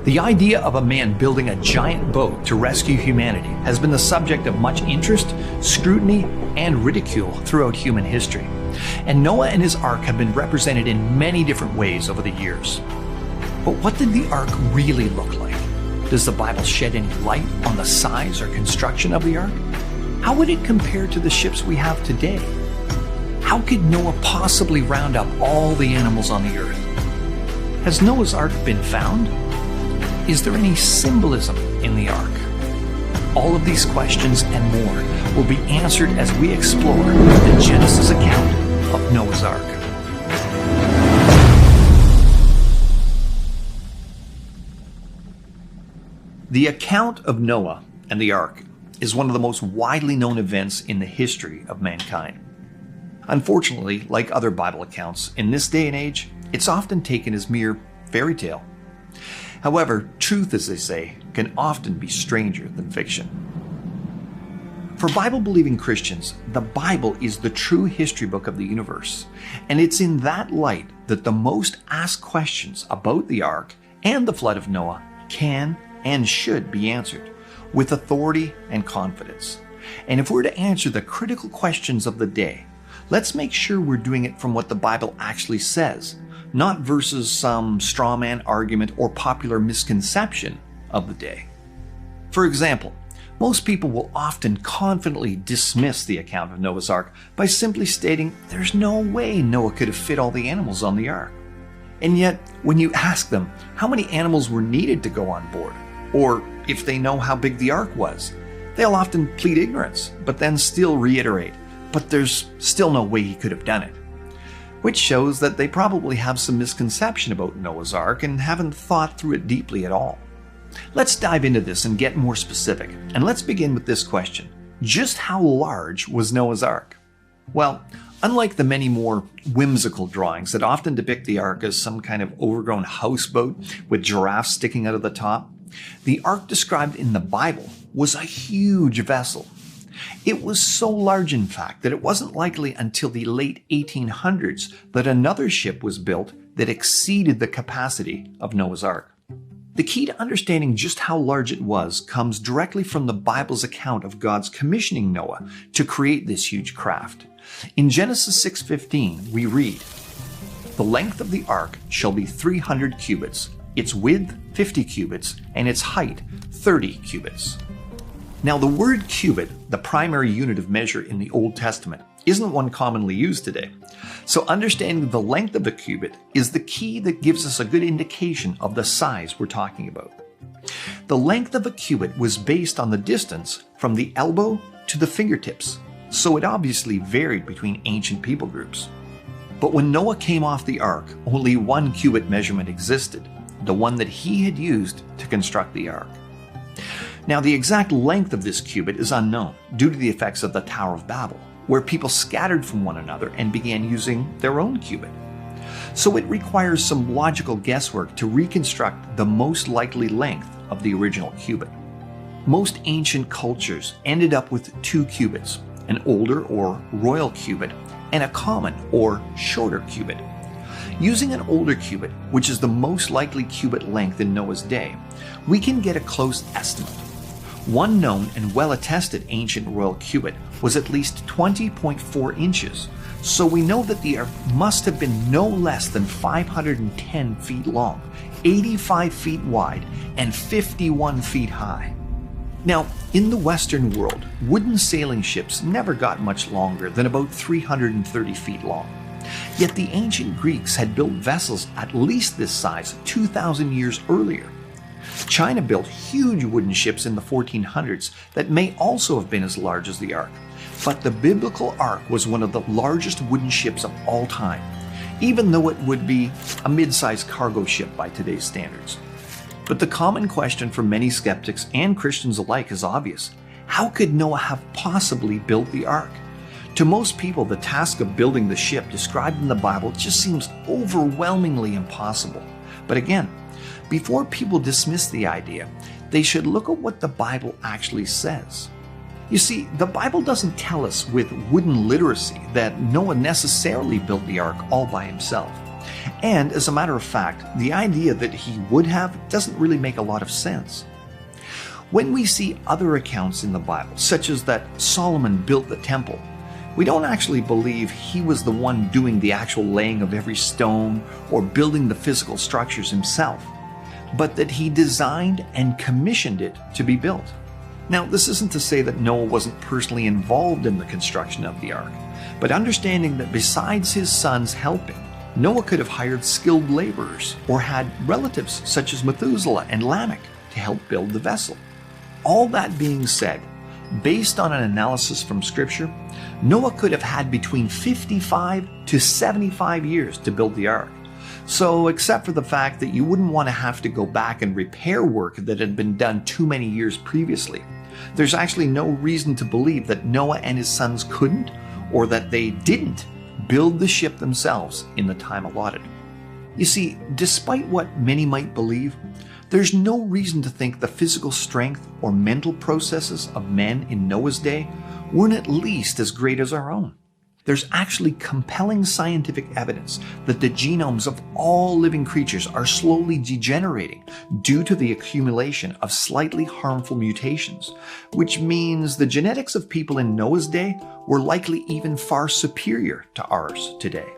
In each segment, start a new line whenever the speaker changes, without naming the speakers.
The idea of a man building a giant boat to rescue humanity has been the subject of much interest, scrutiny, and ridicule throughout human history. And Noah and his ark have been represented in many different ways over the years. But what did the ark really look like? Does the Bible shed any light on the size or construction of the ark? How would it compare to the ships we have today? How could Noah possibly round up all the animals on the earth? Has Noah's ark been found? Is there any symbolism in the ark? All of these questions and more will be answered as we explore the Genesis account of Noah's ark. The account of Noah and the ark is one of the most widely known events in the history of mankind. Unfortunately, like other Bible accounts, in this day and age, it's often taken as mere fairy tale. However, truth, as they say, can often be stranger than fiction. For Bible-believing Christians, the Bible is the true history book of the universe, and it's in that light that the most asked questions about the ark and the flood of Noah can and should be answered with authority and confidence. And if we're to answer the critical questions of the day, let's make sure we're doing it from what the Bible actually says, not versus some straw man argument or popular misconception of the day. For example, most people will often confidently dismiss the account of Noah's ark by simply stating there's no way Noah could have fit all the animals on the ark. And yet, when you ask them how many animals were needed to go on board, or if they know how big the ark was, they'll often plead ignorance, but then still reiterate, but there's still no way he could have done it. Which shows that they probably have some misconception about Noah's ark and haven't thought through it deeply at all. Let's dive into this and get more specific, and let's begin with this question. Just how large was Noah's ark? Well, unlike the many more whimsical drawings that often depict the ark as some kind of overgrown houseboat with giraffes sticking out of the top, the ark described in the Bible was a huge vessel. It was so large, in fact, that it wasn't likely until the late 1800s that another ship was built that exceeded the capacity of Noah's ark. The key to understanding just how large it was comes directly from the Bible's account of God's commissioning Noah to create this huge craft. In Genesis 6:15, we read, "The length of the ark shall be 300 cubits, its width 50 cubits, and its height 30 cubits. Now the word cubit, the primary unit of measure in the Old Testament, isn't one commonly used today. So understanding the length of a cubit is the key that gives us a good indication of the size we're talking about. The length of a cubit was based on the distance from the elbow to the fingertips, so it obviously varied between ancient people groups. But when Noah came off the ark, only one cubit measurement existed, the one that he had used to construct the ark. Now, the exact length of this cubit is unknown due to the effects of the Tower of Babel, where people scattered from one another and began using their own cubit. So it requires some logical guesswork to reconstruct the most likely length of the original cubit. Most ancient cultures ended up with two cubits, an older or royal cubit and a common or shorter cubit. Using an older cubit, which is the most likely cubit length in Noah's day, we can get a close estimate. One known and well-attested ancient royal cubit was at least 20.4 inches, so we know that the earth must have been no less than 510 feet long, 85 feet wide, and 51 feet high. Now, in the Western world, wooden sailing ships never got much longer than about 330 feet long. Yet the ancient Greeks had built vessels at least this size 2,000 years earlier. China built huge wooden ships in the 1400s that may also have been as large as the ark. But the biblical ark was one of the largest wooden ships of all time, even though it would be a mid-sized cargo ship by today's standards. But the common question for many skeptics and Christians alike is obvious. How could Noah have possibly built the ark? To most people, the task of building the ship described in the Bible just seems overwhelmingly impossible. But again, before people dismiss the idea, they should look at what the Bible actually says. You see, the Bible doesn't tell us with wooden literacy that Noah necessarily built the ark all by himself. And as a matter of fact, the idea that he would have doesn't really make a lot of sense. When we see other accounts in the Bible, such as that Solomon built the temple, we don't actually believe he was the one doing the actual laying of every stone or building the physical structures himself, but that he designed and commissioned it to be built. Now, this isn't to say that Noah wasn't personally involved in the construction of the ark, but understanding that besides his sons helping, Noah could have hired skilled laborers or had relatives such as Methuselah and Lamech to help build the vessel. All that being said, based on an analysis from Scripture, Noah could have had between 55 to 75 years to build the ark. So, except for the fact that you wouldn't want to have to go back and repair work that had been done too many years previously, there's actually no reason to believe that Noah and his sons couldn't, or that they didn't, build the ship themselves in the time allotted. You see, despite what many might believe, there's no reason to think the physical strength or mental processes of men in Noah's day weren't at least as great as our own. There's actually compelling scientific evidence that the genomes of all living creatures are slowly degenerating due to the accumulation of slightly harmful mutations, which means the genetics of people in Noah's day were likely even far superior to ours today.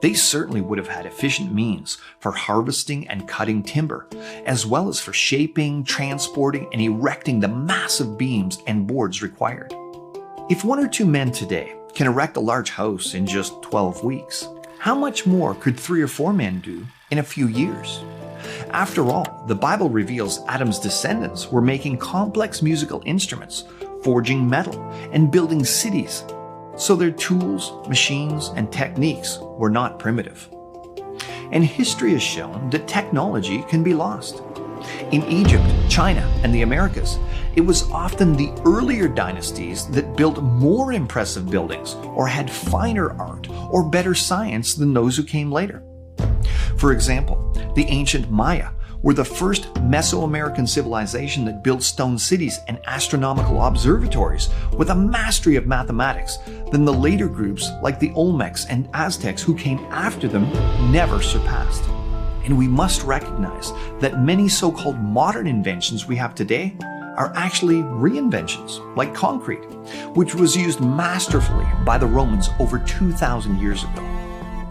They certainly would have had efficient means for harvesting and cutting timber, as well as for shaping, transporting, and erecting the massive beams and boards required. If one or two men today can erect a large house in just 12 weeks, how much more could 3 or 4 men do in a few years? After all, the Bible reveals Adam's descendants were making complex musical instruments, forging metal, and building cities. So their tools, machines, and techniques were not primitive. And history has shown that technology can be lost. In Egypt, China, and the Americas, it was often the earlier dynasties that built more impressive buildings or had finer art or better science than those who came later. For example, the ancient Maya were the first Mesoamerican civilization that built stone cities and astronomical observatories with a mastery of mathematics than the later groups like the Olmecs and Aztecs who came after them never surpassed. And we must recognize that many so-called modern inventions we have today are actually reinventions, like concrete, which was used masterfully by the Romans over 2,000 years ago.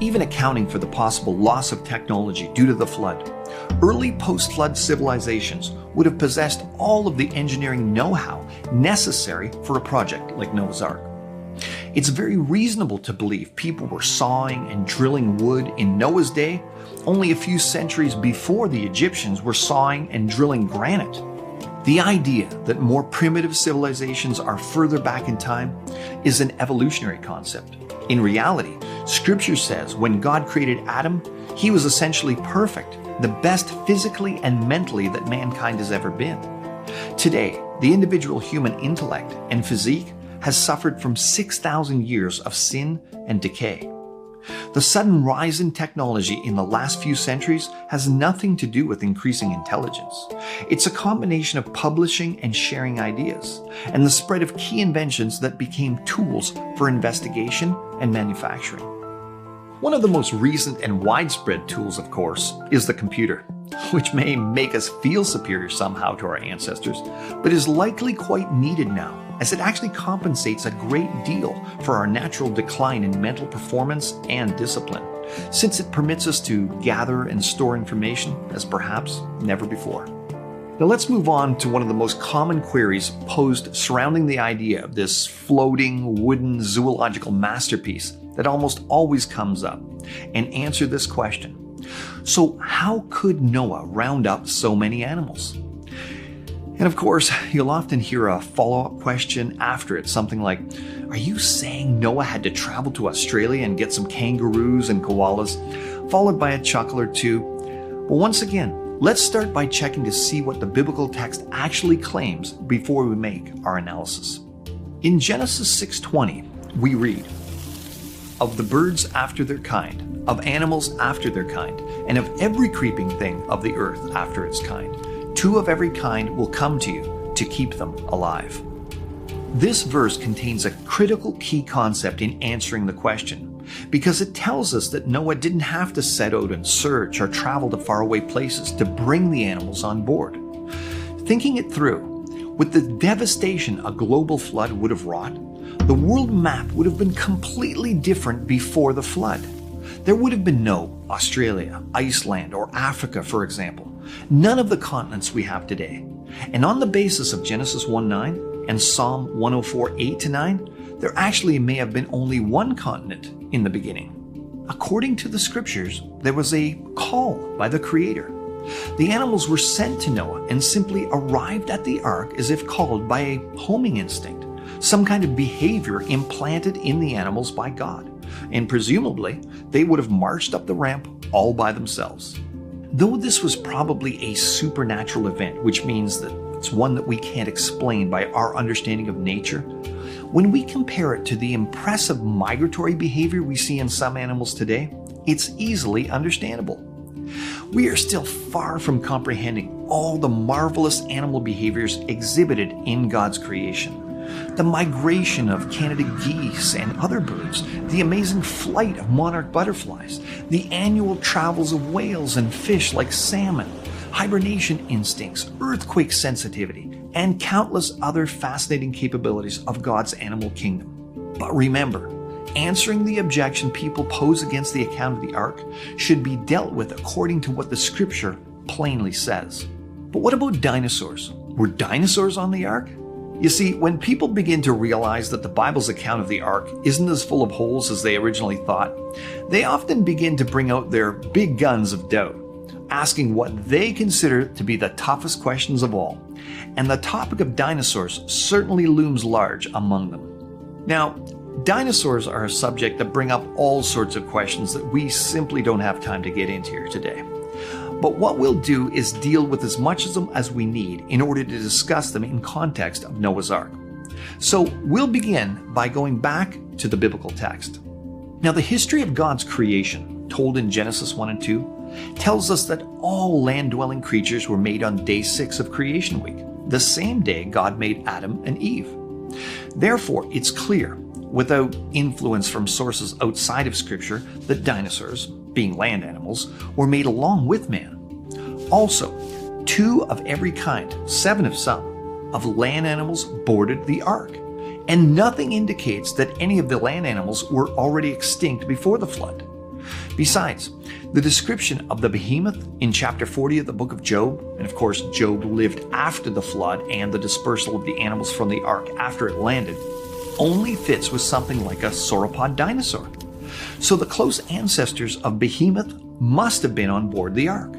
Even accounting for the possible loss of technology due to the flood, early post-flood civilizations would have possessed all of the engineering know-how necessary for a project like Noah's Ark. It's very reasonable to believe people were sawing and drilling wood in Noah's day only a few centuries before the Egyptians were sawing and drilling granite. The idea that more primitive civilizations are further back in time is an evolutionary concept. In reality, Scripture says when God created Adam, he was essentially perfect, the best physically and mentally that mankind has ever been. Today, the individual human intellect and physique has suffered from 6,000 years of sin and decay. The sudden rise in technology in the last few centuries has nothing to do with increasing intelligence. It's a combination of publishing and sharing ideas, and the spread of key inventions that became tools for investigation and manufacturing. One of the most recent and widespread tools, of course, is the computer, which may make us feel superior somehow to our ancestors, but is likely quite needed now, as it actually compensates a great deal for our natural decline in mental performance and discipline, since it permits us to gather and store information as perhaps never before. Now let's move on to one of the most common queries posed surrounding the idea of this floating wooden zoological masterpiece that almost always comes up, and answer this question. So how could Noah round up so many animals? And of course, you'll often hear a follow-up question after it, something like, are you saying Noah had to travel to Australia and get some kangaroos and koalas? Followed by a chuckle or two. Well, once again, let's start by checking to see what the biblical text actually claims before we make our analysis. In Genesis 6:20, we read, of the birds after their kind, of animals after their kind, and of every creeping thing of the earth after its kind. 2 of every kind will come to you to keep them alive. This verse contains a critical key concept in answering the question, because it tells us that Noah didn't have to set out and search or travel to faraway places to bring the animals on board. Thinking it through, with the devastation a global flood would have wrought, the world map would have been completely different before the flood. There would have been no Australia, Iceland, or Africa, for example. None of the continents we have today. And on the basis of Genesis 1:9 and Psalm 104:8-9, there actually may have been only one continent in the beginning. According to the scriptures, there was a call by the Creator. The animals were sent to Noah and simply arrived at the ark as if called by a homing instinct, some kind of behavior implanted in the animals by God. And presumably, they would have marched up the ramp all by themselves. Though this was probably a supernatural event, which means that it's one that we can't explain by our understanding of nature, when we compare it to the impressive migratory behavior we see in some animals today, it's easily understandable. We are still far from comprehending all the marvelous animal behaviors exhibited in God's creation. The migration of Canada geese and other birds, the amazing flight of monarch butterflies, the annual travels of whales and fish like salmon, hibernation instincts, earthquake sensitivity, and countless other fascinating capabilities of God's animal kingdom. But remember, answering the objection people pose against the account of the ark should be dealt with according to what the scripture plainly says. But what about dinosaurs? Were dinosaurs on the ark? You see, when people begin to realize that the Bible's account of the ark isn't as full of holes as they originally thought, they often begin to bring out their big guns of doubt, asking what they consider to be the toughest questions of all. And the topic of dinosaurs certainly looms large among them. Now, dinosaurs are a subject that bring up all sorts of questions that we simply don't have time to get into here today. But what we'll do is deal with as much of them as we need in order to discuss them in context of Noah's Ark. So we'll begin by going back to the biblical text. Now, the history of God's creation, told in Genesis 1 and 2, tells us that all land-dwelling creatures were made on day 6 of creation week, the same day God made Adam and Eve. Therefore, it's clear, without influence from sources outside of Scripture, that dinosaurs, being land animals, were made along with man. Also, 2 of every kind, 7 of some, of land animals boarded the ark, and nothing indicates that any of the land animals were already extinct before the flood. Besides, the description of the behemoth in chapter 40 of the book of Job, and of course Job lived after the flood and the dispersal of the animals from the ark after it landed, only fits with something like a sauropod dinosaur. So the close ancestors of behemoth must have been on board the ark.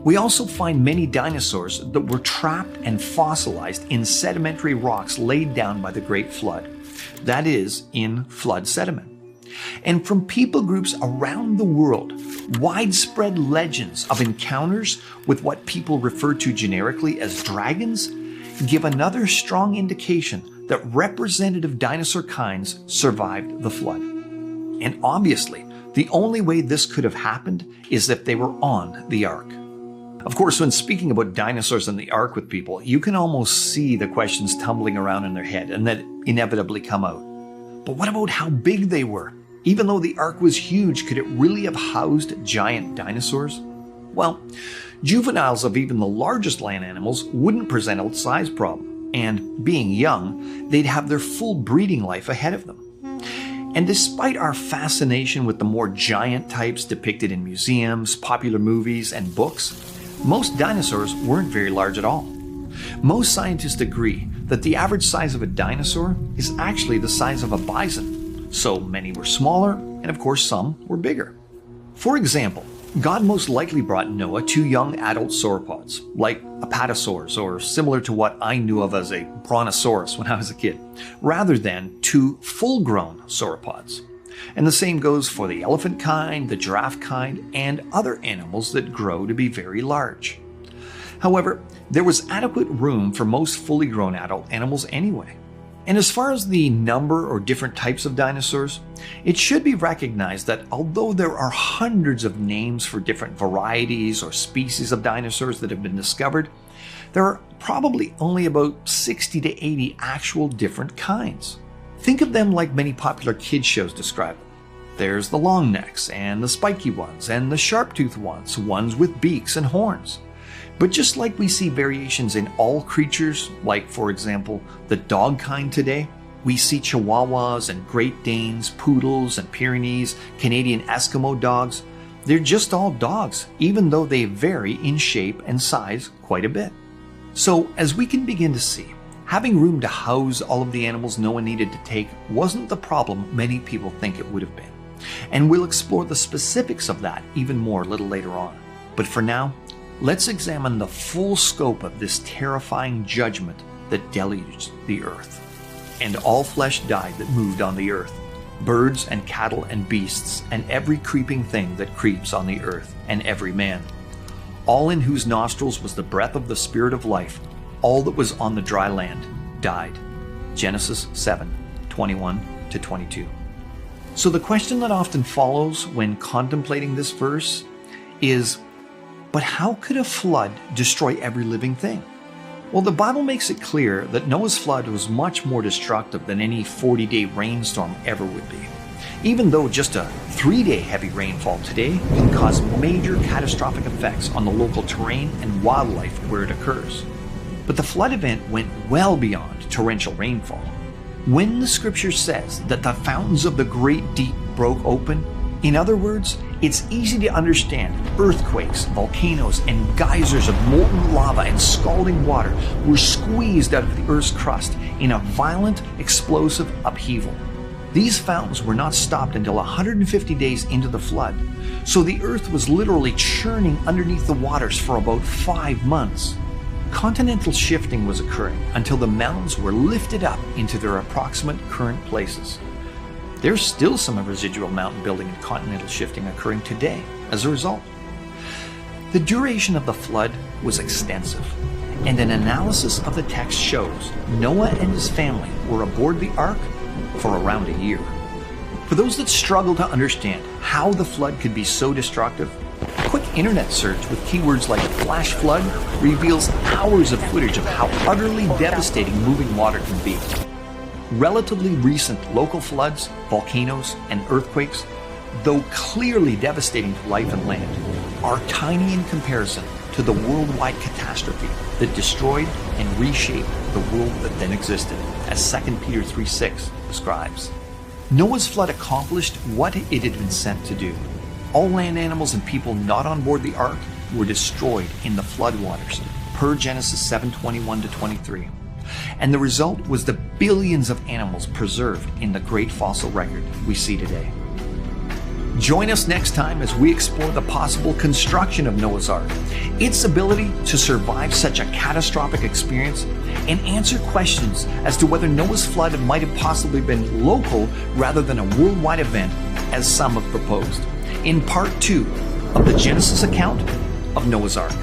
We also find many dinosaurs that were trapped and fossilized in sedimentary rocks laid down by the Great Flood, that is, in flood sediment. And from people groups around the world, widespread legends of encounters with what people refer to generically as dragons give another strong indication that representative dinosaur kinds survived the flood. And obviously, the only way this could have happened is if they were on the ark. Of course, when speaking about dinosaurs on the ark with people, you can almost see the questions tumbling around in their head and that inevitably come out. But what about how big they were? Even though the ark was huge, could it really have housed giant dinosaurs? Well, juveniles of even the largest land animals wouldn't present a size problem, and being young, they'd have their full breeding life ahead of them. And despite our fascination with the more giant types depicted in museums, popular movies, and books, most dinosaurs weren't very large at all. Most scientists agree that the average size of a dinosaur is actually the size of a bison. So many were smaller, and of course some were bigger. For example, God most likely brought Noah 2 young adult sauropods, like apatosaurs, or similar to what I knew of as a brontosaurus when I was a kid, rather than 2 full-grown sauropods. And the same goes for the elephant kind, the giraffe kind, and other animals that grow to be very large. However, there was adequate room for most fully grown adult animals anyway. And as far as the number or different types of dinosaurs, it should be recognized that although there are hundreds of names for different varieties or species of dinosaurs that have been discovered, there are probably only about 60 to 80 actual different kinds. Think of them like many popular kids shows describe them. There's the long necks and the spiky ones and the sharp-toothed ones with beaks and horns. But just like we see variations in all creatures, like for example the dog kind today, we see Chihuahuas and Great Danes, Poodles and Pyrenees, Canadian Eskimo dogs. They're just all dogs, even though they vary in shape and size quite a bit. So as we can begin to see, having room to house all of the animals Noah needed to take wasn't the problem many people think it would have been. And we'll explore the specifics of that even more a little later on. But for now, let's examine the full scope of this terrifying judgment that deluged the earth. And all flesh died that moved on the earth, birds and cattle and beasts, and every creeping thing that creeps on the earth, and every man. All in whose nostrils was the breath of the Spirit of life, all that was on the dry land, died. Genesis 7:21-22. So the question that often follows when contemplating this verse is, but how could a flood destroy every living thing? Well, the Bible makes it clear that Noah's flood was much more destructive than any 40-day rainstorm ever would be, even though just a 3-day heavy rainfall today can cause major catastrophic effects on the local terrain and wildlife where it occurs. But the flood event went well beyond torrential rainfall. When the scripture says that the fountains of the great deep broke open, in other words, it's easy to understand earthquakes, volcanoes, and geysers of molten lava and scalding water were squeezed out of the earth's crust in a violent, explosive upheaval. These fountains were not stopped until 150 days into the flood, so the earth was literally churning underneath the waters for about 5 months. Continental shifting was occurring until the mountains were lifted up into their approximate current places. There's still some residual mountain building and continental shifting occurring today as a result. The duration of the flood was extensive, and an analysis of the text shows Noah and his family were aboard the ark for around a year. For those that struggle to understand how the flood could be so destructive, a quick internet search with keywords like flash flood reveals hours of footage of how utterly devastating moving water can be. Relatively recent local floods, volcanoes, and earthquakes, though clearly devastating to life and land, are tiny in comparison to the worldwide catastrophe that destroyed and reshaped the world that then existed, as 2 Peter 3:6 describes. Noah's flood accomplished what it had been sent to do. All land animals and people not on board the ark were destroyed in the floodwaters, per Genesis 7:21-23. And the result was the billions of animals preserved in the great fossil record we see today. Join us next time as we explore the possible construction of Noah's Ark, its ability to survive such a catastrophic experience, and answer questions as to whether Noah's flood might have possibly been local rather than a worldwide event, as some have proposed, in part 2 of the Genesis account of Noah's Ark.